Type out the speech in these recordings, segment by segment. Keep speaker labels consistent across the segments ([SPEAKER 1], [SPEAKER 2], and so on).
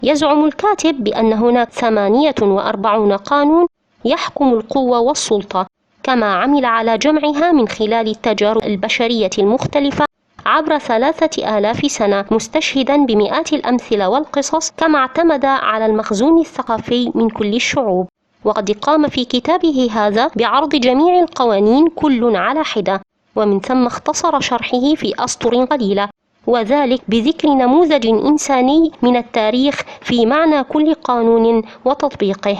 [SPEAKER 1] يزعم الكاتب بأن هناك 48 قانون يحكم القوة والسلطة، كما عمل على جمعها من خلال التجارب البشرية المختلفة عبر 3000 سنة، مستشهدا بمئات الأمثلة والقصص، كما اعتمد على المخزون الثقافي من كل الشعوب. وقد قام في كتابه هذا بعرض جميع القوانين كل على حدة، ومن ثم اختصر شرحه في أسطر قليلة، وذلك بذكر نموذج إنساني من التاريخ في معنى كل قانون وتطبيقه.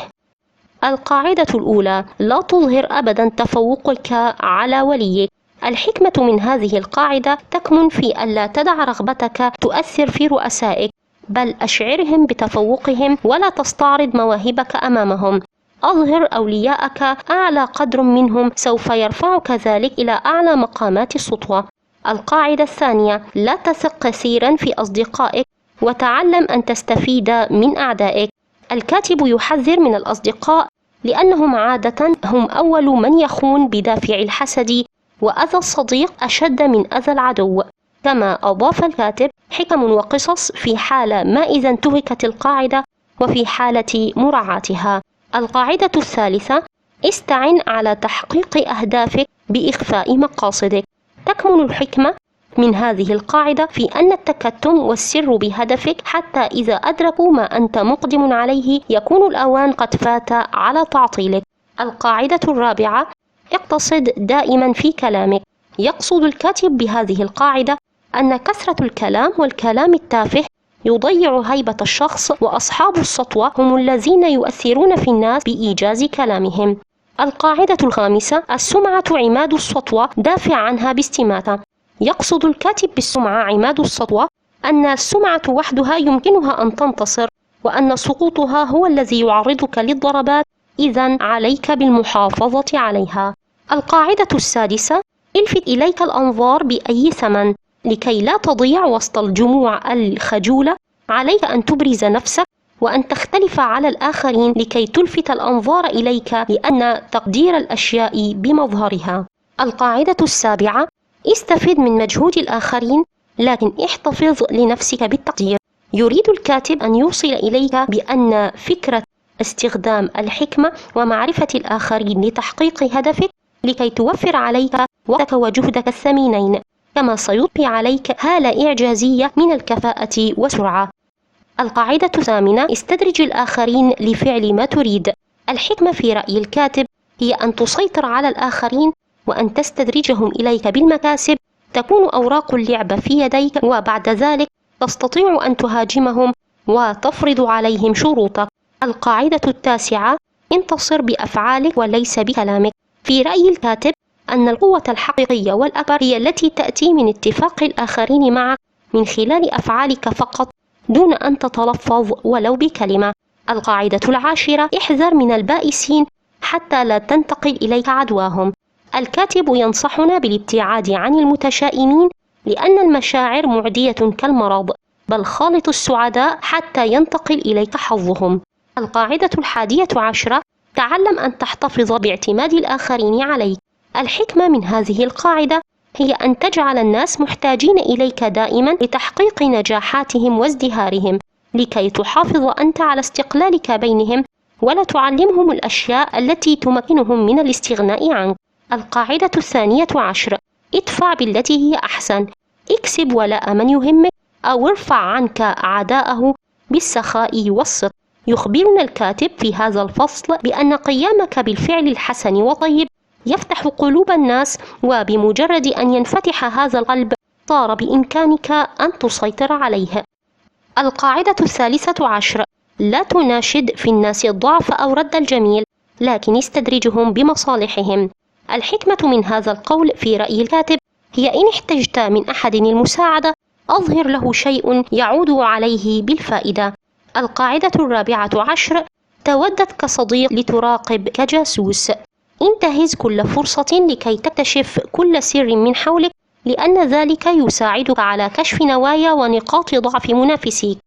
[SPEAKER 1] القاعدة الأولى: لا تظهر أبدا تفوقك على وليك. الحكمة من هذه القاعدة تكمن في ألا تدع رغبتك تؤثر في رؤسائك، بل أشعرهم بتفوقهم ولا تستعرض مواهبك أمامهم. أظهر أولياءك أعلى قدر منهم، سوف يرفعك ذلك إلى أعلى مقامات السطوة. القاعدة الثانية: لا تثق كثيرا في أصدقائك، وتعلم أن تستفيد من أعدائك. الكاتب يحذر من الأصدقاء لأنهم عادة هم أول من يخون بدافع الحسد، وأذى الصديق أشد من أذى العدو. كما أضاف الكاتب: حكم وقصص في حال ما إذا انتهكت القاعدة وفي حالة مراعاتها. القاعدة الثالثة: استعن على تحقيق أهدافك بإخفاء مقاصدك. تكمن الحكمة من هذه القاعدة في أن التكتم والسر بهدفك، حتى إذا أدركوا ما أنت مقدم عليه يكون الأوان قد فات على تعطيلك. القاعدة الرابعة: اقتصد دائما في كلامك. يقصد الكاتب بهذه القاعدة أن كثرة الكلام والكلام التافه يضيع هيبة الشخص، وأصحاب السطوة هم الذين يؤثرون في الناس بإيجاز كلامهم. القاعدة الخامسة: السمعة عماد السطوة، دافع عنها باستماتة. يقصد الكاتب بالسمعة عماد السطوة أن السمعة وحدها يمكنها أن تنتصر، وأن سقوطها هو الذي يعرضك للضربات، إذن عليك بالمحافظة عليها. القاعدة السادسة: الفت إليك الأنظار بأي ثمن. لكي لا تضيع وسط الجموع الخجولة، عليك أن تبرز نفسك وأن تختلف على الآخرين لكي تلفت الأنظار إليك، لأن تقدير الأشياء بمظهرها. القاعدة السابعة: استفد من مجهود الآخرين، لكن احتفظ لنفسك بالتقدير. يريد الكاتب أن يوصل إليك بأن فكرة استخدام الحكمة ومعرفة الآخرين لتحقيق هدفك لكي توفر عليك وقتك وجهدك الثمينين، كما سيضفي عليك هالة إعجازية من الكفاءة والسرعة. القاعدة الثامنة: استدرج الآخرين لفعل ما تريد. الحكمة في رأي الكاتب هي أن تسيطر على الآخرين وأن تستدرجهم إليك بالمكاسب. تكون أوراق اللعب في يديك، وبعد ذلك تستطيع أن تهاجمهم وتفرض عليهم شروطك. القاعدة التاسعة: انتصر بأفعالك وليس بكلامك. في رأي الكاتب أن القوة الحقيقية والأكبر هي التي تأتي من اتفاق الآخرين معك من خلال أفعالك فقط، دون أن تتلفظ ولو بكلمة. القاعدة العاشرة: احذر من البائسين حتى لا تنتقل إليك عدواهم. الكاتب ينصحنا بالابتعاد عن المتشائمين، لأن المشاعر معدية كالمرض، بل خالط السعداء حتى ينتقل إليك حظهم. القاعدة الحادية عشرة: تعلم أن تحتفظ باعتماد الآخرين عليك. الحكمة من هذه القاعدة هي أن تجعل الناس محتاجين إليك دائما لتحقيق نجاحاتهم وازدهارهم، لكي تحافظ أنت على استقلالك بينهم، ولا تعلمهم الأشياء التي تمكنهم من الاستغناء عنك. القاعدة الثانية عشر: ادفع بالتي هي أحسن. اكسب ولاء من يهمك، أو ارفع عنك أعداءه بالسخاء والصدق. يخبرنا الكاتب في هذا الفصل بأن قيامك بالفعل الحسن والطيب يفتح قلوب الناس، وبمجرد أن ينفتح هذا القلب صار بإمكانك أن تسيطر عليه. القاعدة الثالثة عشر: لا تناشد في الناس الضعف أو رد الجميل، لكن استدرجهم بمصالحهم. الحكمة من هذا القول في رأي الكاتب هي: إن احتجت من أحد المساعدة أظهر له شيء يعود عليه بالفائدة. القاعدة الرابعة عشر: تودد كصديق لتراقب كجاسوس. انتهز كل فرصة لكي تكتشف كل سر من حولك، لأن ذلك يساعدك على كشف نوايا ونقاط ضعف منافسيك.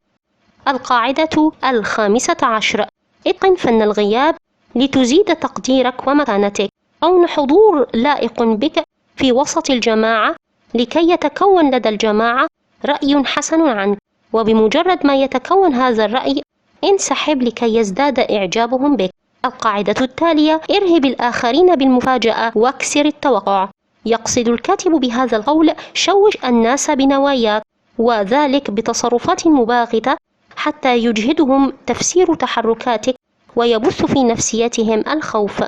[SPEAKER 1] القاعدة الخامسة عشر: اتقن فن الغياب لتزيد تقديرك ومكانتك. كون حضور لائق بك في وسط الجماعة لكي يتكون لدى الجماعة رأي حسن عنك، وبمجرد ما يتكون هذا الرأي انسحب لكي يزداد إعجابهم بك. القاعدة التالية: ارهب الآخرين بالمفاجأة واكسر التوقع. يقصد الكاتب بهذا القول شوش الناس بنواياك، وذلك بتصرفات مباغتة حتى يجهدهم تفسير تحركاتك ويبث في نفسيتهم الخوف.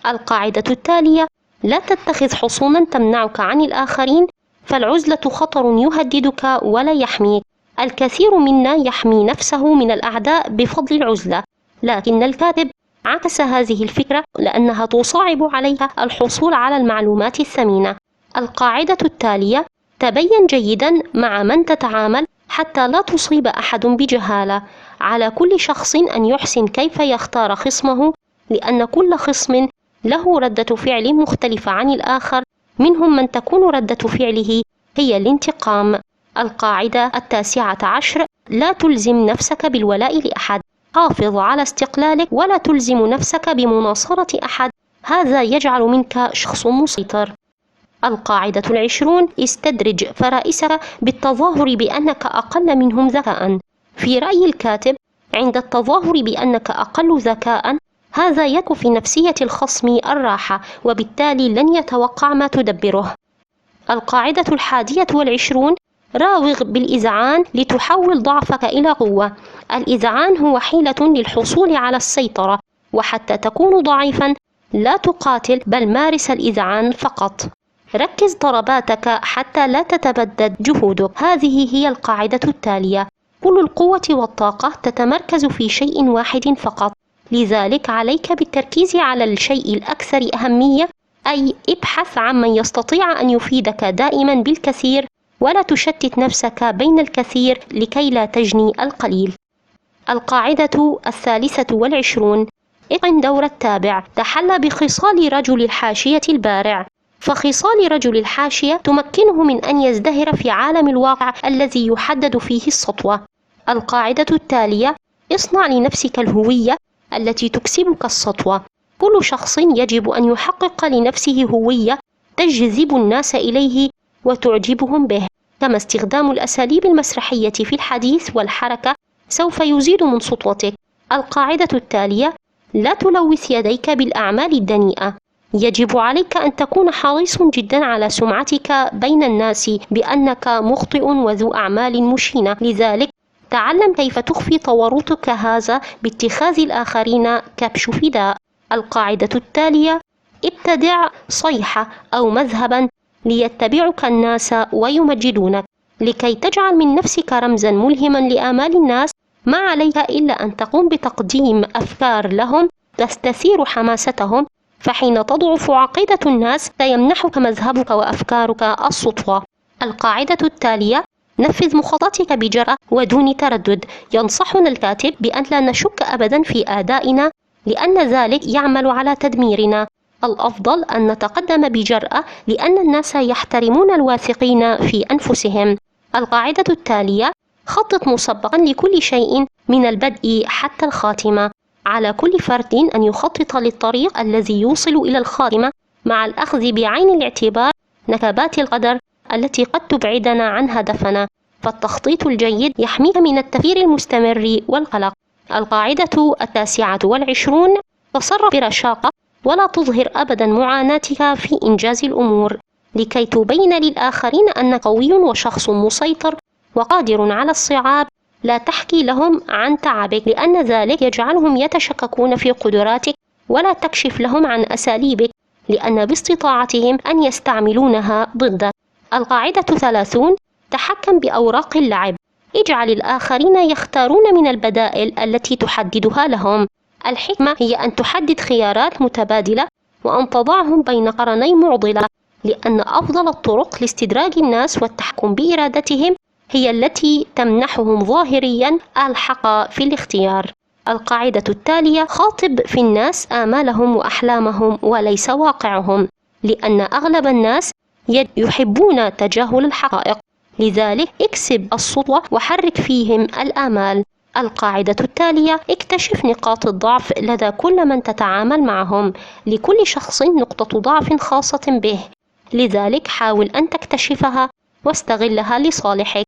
[SPEAKER 1] القاعدة التالية: لا تتخذ حصونا تمنعك عن الآخرين، فالعزلة خطر يهددك ولا يحميك. الكثير منا يحمي نفسه من الأعداء بفضل العزلة، لكن الكاتب عكس هذه الفكرة لأنها تصعب عليها الحصول على المعلومات الثمينة. القاعدة التالية: تبين جيدا مع من تتعامل حتى لا تصيب أحد بجهالة. على كل شخص أن يحسن كيف يختار خصمه، لأن كل خصم له ردة فعل مختلفة عن الآخر، منهم من تكون ردة فعله هي الانتقام. القاعدة 19: لا تلزم نفسك بالولاء لأحد. حافظ على استقلالك ولا تلزم نفسك بمناصرة أحد، هذا يجعل منك شخص مسيطر. القاعدة 20: استدرج فرائسك بالتظاهر بأنك أقل منهم ذكاء. في رأي الكاتب، عند التظاهر بأنك أقل ذكاء، هذا يكفي نفسية الخصم الراحة، وبالتالي لن يتوقع ما تدبره. القاعدة 21: راوغ بالإذعان لتحول ضعفك إلى قوة. الإذعان هو حيلة للحصول على السيطرة، وحتى تكون ضعيفا لا تقاتل بل مارس الإذعان فقط. ركز ضرباتك حتى لا تتبدد جهودك. هذه هي القاعدة التالية: كل القوة والطاقة تتمركز في شيء واحد فقط، لذلك عليك بالتركيز على الشيء الأكثر أهمية، أي ابحث عمن يستطيع أن يفيدك دائما بالكثير، ولا تشتت نفسك بين الكثير لكي لا تجني القليل. القاعدة 23: اتقن دور التابع. تحلى بخصال رجل الحاشية البارع، فخصال رجل الحاشية تمكنه من أن يزدهر في عالم الواقع الذي يحدد فيه السطوة. القاعدة التالية: اصنع لنفسك الهوية التي تكسبك السطوة. كل شخص يجب أن يحقق لنفسه هوية تجذب الناس إليه وتعجبهم به، كما استخدام الأساليب المسرحية في الحديث والحركة سوف يزيد من سطوتك. القاعدة التالية: لا تلوث يديك بالأعمال الدنيئة. يجب عليك أن تكون حريص جدا على سمعتك بين الناس بأنك مخطئ وذو أعمال مشينة، لذلك تعلم كيف تخفي تورطك هذا باتخاذ الآخرين كبش فداء. القاعدة التالية: ابتدع صيحة أو مذهبا ليتبعك الناس ويمجدونك. لكي تجعل من نفسك رمزا ملهما لآمال الناس، ما عليك إلا أن تقوم بتقديم أفكار لهم تستثير حماستهم، فحين تضعف عقيدة الناس سيمنحك مذهبك وأفكارك السطوة. القاعدة التالية: نفذ مخططك بجرأة ودون تردد. ينصحنا الكاتب بأن لا نشك أبدا في أدائنا، لأن ذلك يعمل على تدميرنا. الأفضل أن نتقدم بجرأة، لأن الناس يحترمون الواثقين في أنفسهم. القاعدة التالية: خطط مسبقا لكل شيء من البدء حتى الخاتمة. على كل فرد أن يخطط للطريق الذي يوصل إلى الخاتمة، مع الأخذ بعين الاعتبار نكبات القدر التي قد تبعدنا عن هدفنا، فالتخطيط الجيد يحميك من التفكير المستمر والقلق. القاعدة 29: تصرف برشاقة ولا تظهر أبدا معاناتك في إنجاز الأمور، لكي تبين للآخرين أنك قوي وشخص مسيطر وقادر على الصعاب. لا تحكي لهم عن تعبك، لأن ذلك يجعلهم يتشككون في قدراتك، ولا تكشف لهم عن أساليبك، لأن باستطاعتهم أن يستعملونها ضدك. القاعدة 30: تحكم بأوراق اللعب. اجعل الآخرين يختارون من البدائل التي تحددها لهم. الحكمة هي أن تحدد خيارات متبادلة وأن تضعهم بين قرني معضلة، لأن أفضل الطرق لاستدراج الناس والتحكم بإرادتهم هي التي تمنحهم ظاهريا الحق في الاختيار. القاعدة التالية: خاطب في الناس آمالهم وأحلامهم وليس واقعهم، لأن أغلب الناس يحبون تجاهل الحقائق، لذلك اكسب السطوة وحرك فيهم الآمال. القاعدة التالية: اكتشف نقاط الضعف لدى كل من تتعامل معهم. لكل شخص نقطة ضعف خاصة به، لذلك حاول أن تكتشفها واستغلها لصالحك.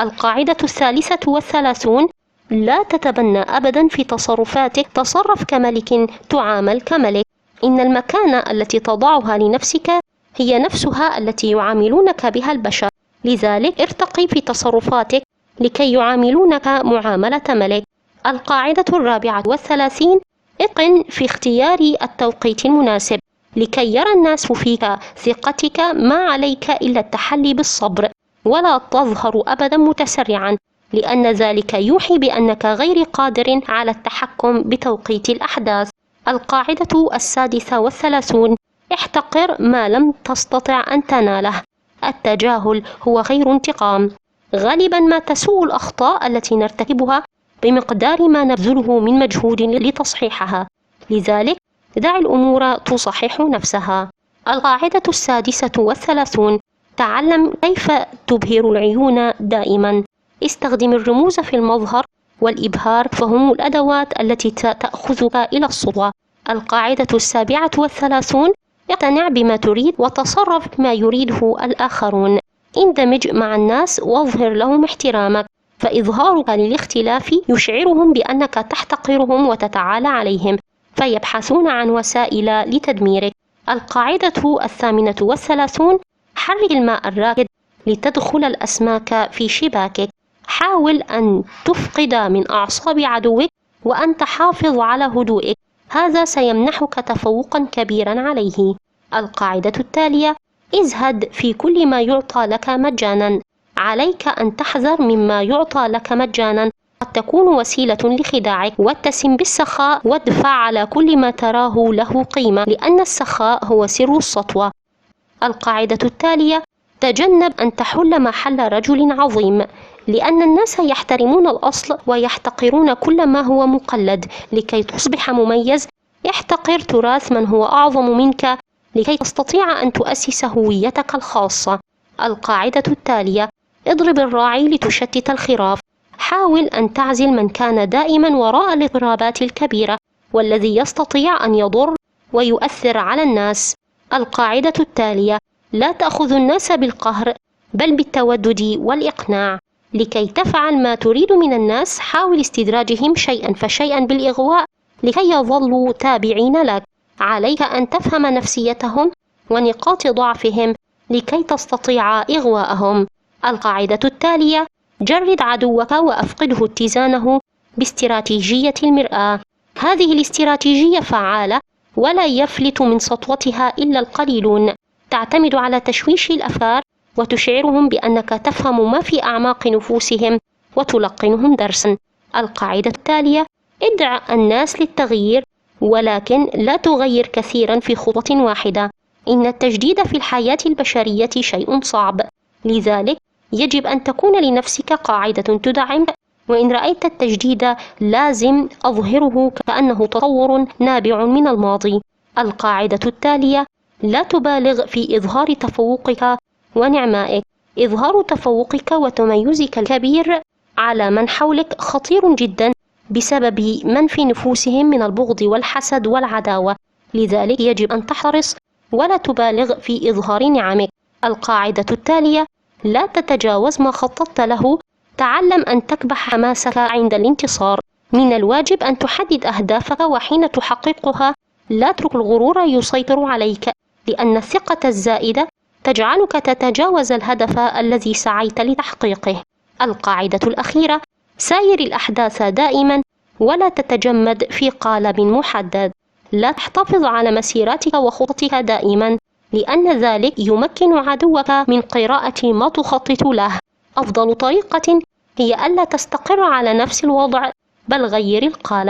[SPEAKER 1] القاعدة 33: لا تتبنى أبدا في تصرفاتك، تصرف كملك تعامل كملك. إن المكانة التي تضعها لنفسك هي نفسها التي يعاملونك بها البشر، لذلك ارتقي في تصرفاتك لكي يعاملونك معاملة ملك. القاعدة 34: اتقن في اختيار التوقيت المناسب لكي يرى الناس فيك ثقتك، ما عليك إلا التحلي بالصبر، ولا تظهر أبدا متسرعا، لأن ذلك يوحي بأنك غير قادر على التحكم بتوقيت الأحداث. القاعدة 36: احتقر ما لم تستطع أن تناله، التجاهل هو غير انتقام. غالبا ما تسوء الأخطاء التي نرتكبها بمقدار ما نبذله من مجهود لتصحيحها، لذلك دع الأمور تصحح نفسها. القاعدة 36: تعلم كيف تبهر العيون دائما، استخدم الرموز في المظهر والإبهار، فهم الأدوات التي تأخذك إلى الصدى. القاعدة 37: اقتنع بما تريد وتصرف بما يريده الآخرون، اندمج مع الناس واظهر لهم احترامك، فإظهارك للاختلاف يشعرهم بأنك تحتقرهم وتتعالى عليهم، فيبحثون عن وسائل لتدميرك. القاعدة 38: حرك الماء الراكد لتدخل الأسماك في شباكك، حاول أن تفقد من أعصاب عدوك وأن تحافظ على هدوئك، هذا سيمنحك تفوقا كبيرا عليه. القاعدة التالية: ازهد في كل ما يعطى لك مجانا، عليك أن تحذر مما يعطى لك مجانا، قد تكون وسيلة لخداعك، واتسم بالسخاء وادفع على كل ما تراه له قيمة، لأن السخاء هو سر السطوة. القاعدة التالية: تجنب أن تحل محل رجل عظيم، لأن الناس يحترمون الأصل ويحتقرون كل ما هو مقلد. لكي تصبح مميز، احتقر تراث من هو أعظم منك لكي تستطيع أن تؤسس هويتك الخاصة. القاعدة التالية: اضرب الراعي لتشتت الخراف، حاول أن تعزل من كان دائما وراء الاضطرابات الكبيرة والذي يستطيع أن يضر ويؤثر على الناس. القاعدة التالية: لا تأخذ الناس بالقهر بل بالتودد والإقناع، لكي تفعل ما تريد من الناس حاول استدراجهم شيئا فشيئا بالإغواء لكي يظلوا تابعين لك، عليك أن تفهم نفسيتهم ونقاط ضعفهم لكي تستطيع إغواءهم. القاعدة التالية: جرد عدوك وأفقده اتزانه باستراتيجية المرآة، هذه الاستراتيجية فعالة ولا يفلت من سطوتها إلا القليلون، تعتمد على تشويش الأفكار وتشعرهم بأنك تفهم ما في أعماق نفوسهم وتلقنهم درسا. القاعدة التالية: ادع الناس للتغيير ولكن لا تغير كثيرا في خطوة واحدة، إن التجديد في الحياة البشرية شيء صعب، لذلك يجب أن تكون لنفسك قاعدة تدعمك، وإن رأيت التجديد لازم أظهره كأنه تطور نابع من الماضي. القاعدة التالية: لا تبالغ في إظهار تفوقك ونعمائك، إظهار تفوقك وتميزك الكبير على من حولك خطير جدا بسبب من في نفوسهم من البغض والحسد والعداوة، لذلك يجب أن تحرص ولا تبالغ في إظهار نعمك. القاعدة التالية: لا تتجاوز ما خططت له، تعلم أن تكبح حماسك عند الانتصار، من الواجب أن تحدد أهدافك وحين تحققها لا تترك الغرور يسيطر عليك، لأن الثقة الزائدة تجعلك تتجاوز الهدف الذي سعيت لتحقيقه. القاعدة الأخيرة: ساير الأحداث دائما ولا تتجمد في قالب محدد، لا تحتفظ على مسيراتك وخططك دائما، لأن ذلك يمكن عدوك من قراءة ما تخطط له. أفضل طريقة هي ألا تستقر على نفس الوضع بل غير القالب.